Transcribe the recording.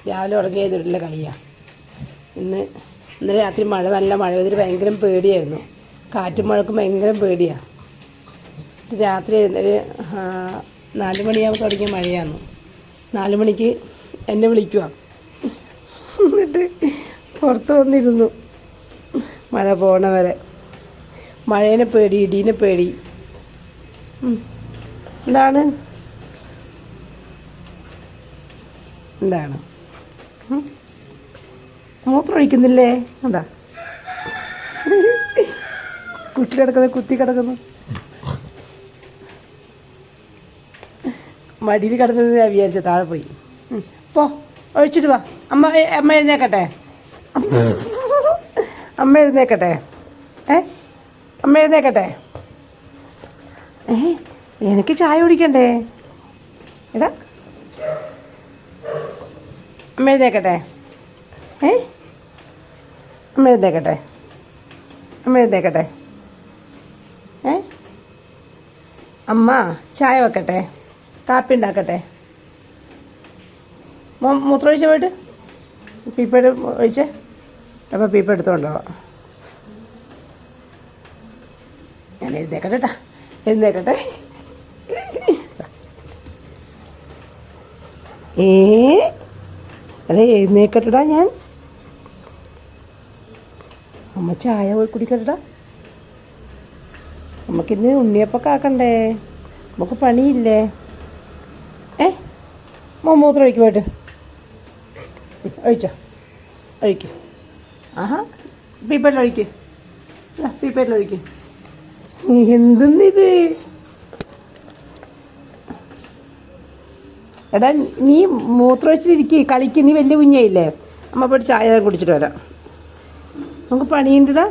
രാവിലെ ഉറങ്ങിയതിട്ടുള്ള കളിയാണ്. ഇന്നലെ രാത്രി നല്ല മഴ പെയ്തിട്ട് ഭയങ്കര പേടിയായിരുന്നു. കാറ്റും മഴക്കും ഭയങ്കര പേടിയാണ്. രാത്രി ഒരു 4 മണിയാകുമ്പോൾ തുടങ്ങിയ മഴയാണ്. 4 മണിക്ക് എന്നെ വിളിക്കുക. എന്നിട്ട് പുറത്ത് വന്നിരുന്നു മഴ പോണ വരെ. മഴേനെ പേടി, ഇടീനെ പേടി. എന്താണ് മൂത്രം ഒഴിക്കുന്നില്ലേ? എന്താ കുത്തി കിടക്കുന്നു മടിയിൽ കിടന്നത് ഞാൻ വിചാരിച്ച. താഴെ പോയി പോ, ഒഴിച്ചിട്ട് വാ. അമ്മ എഴുന്നേക്കട്ടെ? അമ്മ എഴുന്നേക്കട്ടെ? അമ്മ എഴുന്നേക്കട്ടെ? എനിക്ക് ചായ കുടിക്കണ്ടേ? എടാ അമ്മ എഴുന്നേക്കട്ടെ? അമ്മ എഴുന്നേക്കട്ടെ? അമ്മ എഴുന്നേക്കട്ടെ? അമ്മ ചായ വെക്കട്ടെ? കാപ്പി ഉണ്ടാക്കട്ടെ? മൂത്രം ഒഴിച്ച പോയിട്ട് പീപ്പ ഒഴിച്ചേ. അപ്പോൾ പീപ്പ എടുത്തോണ്ടോ? ഞാൻ എഴുന്നേക്കട്ടെ കേട്ടാ, എഴുന്നേക്കട്ടെ. അല്ലേ എഴുന്നേക്കട്ടെടാ ഞാൻ. അമ്മ ചായ പോയി കുടിക്കട്ടെടാ. നമുക്കിന്ന് ഉണ്ണിയപ്പൊക്കെ ആക്കണ്ടേ? നമുക്ക് പണിയില്ലേ? മൂത്രം ഒഴിക്കും പോയിട്ട്. ഒഴിച്ചോ, ഒഴിക്കും. ആഹാ, പീപ്പറിലൊഴിക്ക്, പീപ്പറിലൊഴിക്ക്. എന്തെന്നിത്? എടാ നീ മൂത്രം ഒഴിച്ചിട്ടിരിക്കുക, കളിക്ക്. നീ വലിയ കുഞ്ഞായില്ലേ? അമ്മ പോയിട്ട് ചായ കുടിച്ചിട്ട് വരാം. നമുക്ക് പണിയുണ്ടടാ.